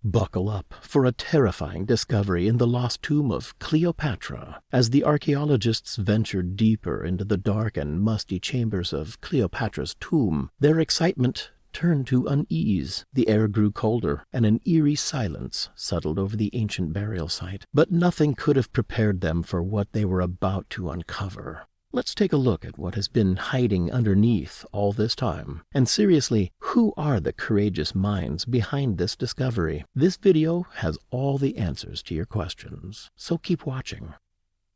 Buckle up for a terrifying discovery in the lost tomb of Cleopatra. As the archaeologists ventured deeper into the dark and musty chambers of Cleopatra's tomb, their excitement turned to unease. The air grew colder, and an eerie silence settled over the ancient burial site. But nothing could have prepared them for what they were about to uncover. Let's take a look at what has been hiding underneath all this time. And seriously, who are the courageous minds behind this discovery? This video has all the answers to your questions, so keep watching.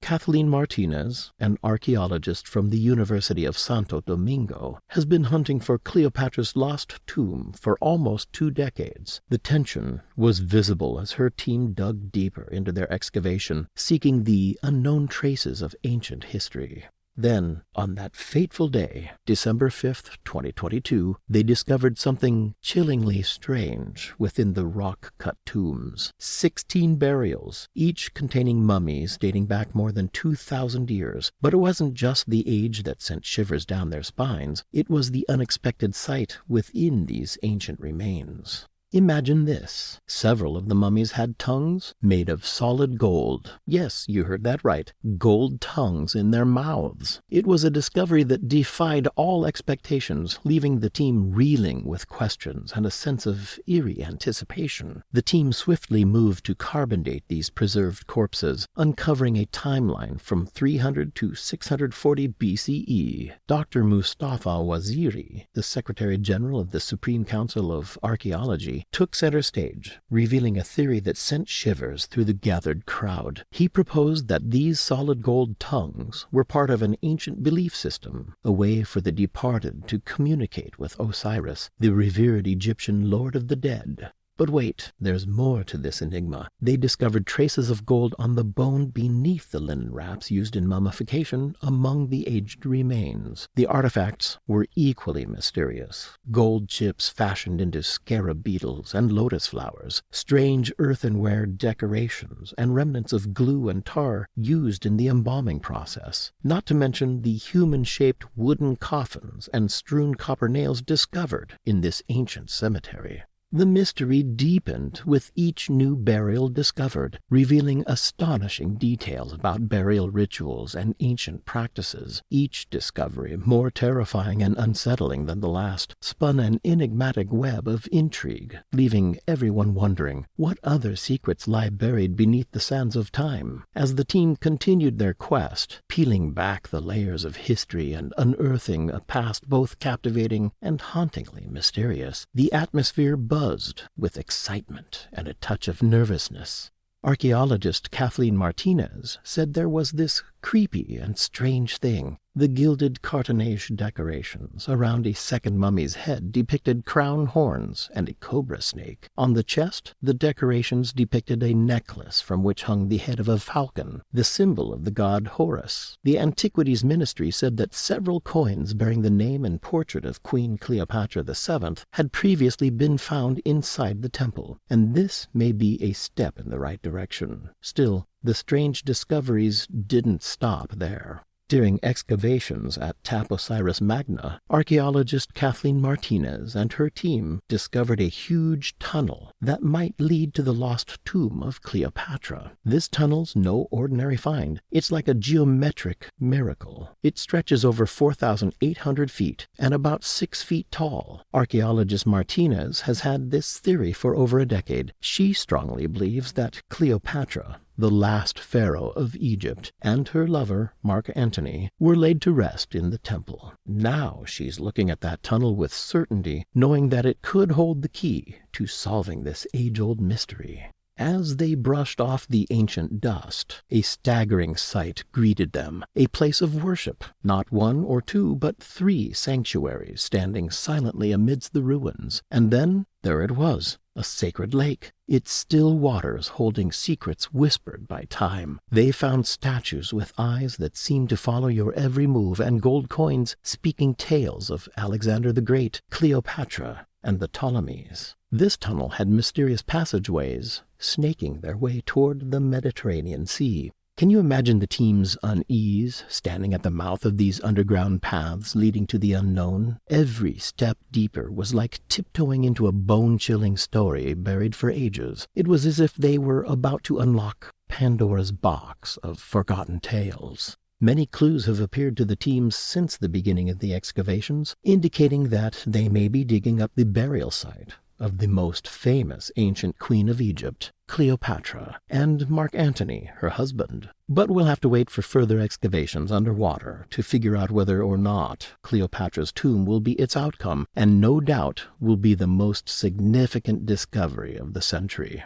Kathleen Martinez, an archaeologist from the University of Santo Domingo, has been hunting for Cleopatra's lost tomb for almost 2 decades. The tension was visible as her team dug deeper into their excavation, seeking the unknown traces of ancient history. Then, on that fateful day, December 5th, 2022, they discovered something chillingly strange within the rock-cut tombs. 16 burials, each containing mummies dating back more than 2,000 years. But it wasn't just the age that sent shivers down their spines. It was the unexpected sight within these ancient remains. Imagine this. Several of the mummies had tongues made of solid gold. Yes, you heard that right. Gold tongues in their mouths. It was a discovery that defied all expectations, leaving the team reeling with questions and a sense of eerie anticipation. The team swiftly moved to carbon date these preserved corpses, uncovering a timeline from 300 to 640 BCE. Dr. Mustafa Waziri, the Secretary General of the Supreme Council of Archaeology, took center stage, revealing a theory that sent shivers through the gathered crowd. He proposed that these solid gold tongues were part of an ancient belief system, a way for the departed to communicate with Osiris, the revered Egyptian lord of the dead. But wait, there's more to this enigma. They discovered traces of gold on the bone beneath the linen wraps used in mummification among the aged remains. The artifacts were equally mysterious. Gold chips fashioned into scarab beetles and lotus flowers, strange earthenware decorations, and remnants of glue and tar used in the embalming process. Not to mention the human-shaped wooden coffins and strewn copper nails discovered in this ancient cemetery. The mystery deepened with each new burial discovered, revealing astonishing details about burial rituals and ancient practices. Each discovery, more terrifying and unsettling than the last, spun an enigmatic web of intrigue, leaving everyone wondering what other secrets lie buried beneath the sands of time. As the team continued their quest, peeling back the layers of history and unearthing a past both captivating and hauntingly mysterious, the atmosphere buzzed with excitement and a touch of nervousness. Archaeologist Kathleen Martinez said there was this creepy and strange thing. The gilded cartonnage decorations around a second mummy's head depicted crown horns and a cobra snake. On the chest, the decorations depicted a necklace from which hung the head of a falcon, the symbol of the god Horus. The Antiquities Ministry said that several coins bearing the name and portrait of Queen Cleopatra VII had previously been found inside the temple, and this may be a step in the right direction. Still, the strange discoveries didn't stop there. During excavations at Tap Osiris Magna, archaeologist Kathleen Martinez and her team discovered a huge tunnel that might lead to the lost tomb of Cleopatra. This tunnel's no ordinary find. It's like a geometric miracle. It stretches over 4,800 feet and about 6 feet tall. Archaeologist Martinez has had this theory for over a decade. She strongly believes that Cleopatra, the last pharaoh of Egypt, and her lover, Mark Antony, were laid to rest in the temple. Now she's looking at that tunnel with certainty, knowing that it could hold the key to solving this age-old mystery. As they brushed off the ancient dust, a staggering sight greeted them, a place of worship. Not 1 or 2, but 3 sanctuaries standing silently amidst the ruins. And then there it was, a sacred lake, its still waters holding secrets whispered by time. They found statues with eyes that seemed to follow your every move, and gold coins speaking tales of Alexander the Great, Cleopatra, and the Ptolemies. This tunnel had mysterious passageways snaking their way toward the Mediterranean Sea. Can you imagine the team's unease standing at the mouth of these underground paths leading to the unknown? Every step deeper was like tiptoeing into a bone-chilling story buried for ages. It was as if they were about to unlock Pandora's box of forgotten tales. Many clues have appeared to the team since the beginning of the excavations, indicating that they may be digging up the burial site of the most famous ancient queen of Egypt, Cleopatra, and Mark Antony, her husband. But we'll have to wait for further excavations underwater to figure out whether or not Cleopatra's tomb will be its outcome, and no doubt will be the most significant discovery of the century.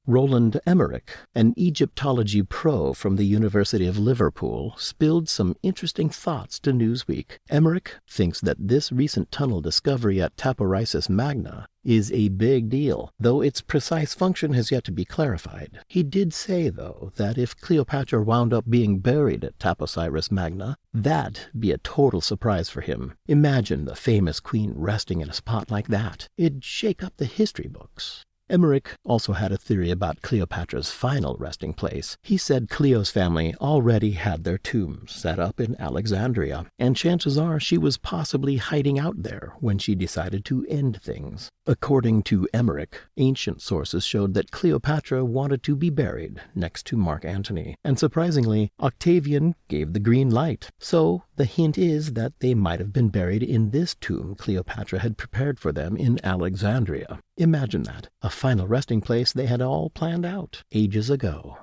Roland Emmerich, an Egyptology pro from the University of Liverpool, spilled some interesting thoughts to Newsweek. Emmerich thinks that this recent tunnel discovery at Taporisas Magna is a big deal, though its precise function has yet to be clarified. He did say, though, that if Cleopatra wound up being buried at Taposiris Magna, that'd be a total surprise for him. Imagine the famous queen resting in a spot like that. It'd shake up the history books. Emmerich also had a theory about Cleopatra's final resting place. He said Cleo's family already had their tombs set up in Alexandria, and chances are she was possibly hiding out there when she decided to end things. According to Emmerich, ancient sources showed that Cleopatra wanted to be buried next to Mark Antony, and surprisingly, Octavian gave the green light. So the hint is that they might have been buried in this tomb Cleopatra had prepared for them in Alexandria. Imagine that, a final resting place they had all planned out ages ago.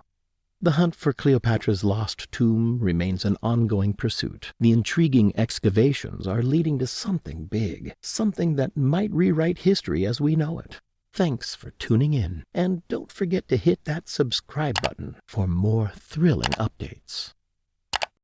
The hunt for Cleopatra's lost tomb remains an ongoing pursuit. The intriguing excavations are leading to something big, something that might rewrite history as we know it. Thanks for tuning in, and don't forget to hit that subscribe button for more thrilling updates.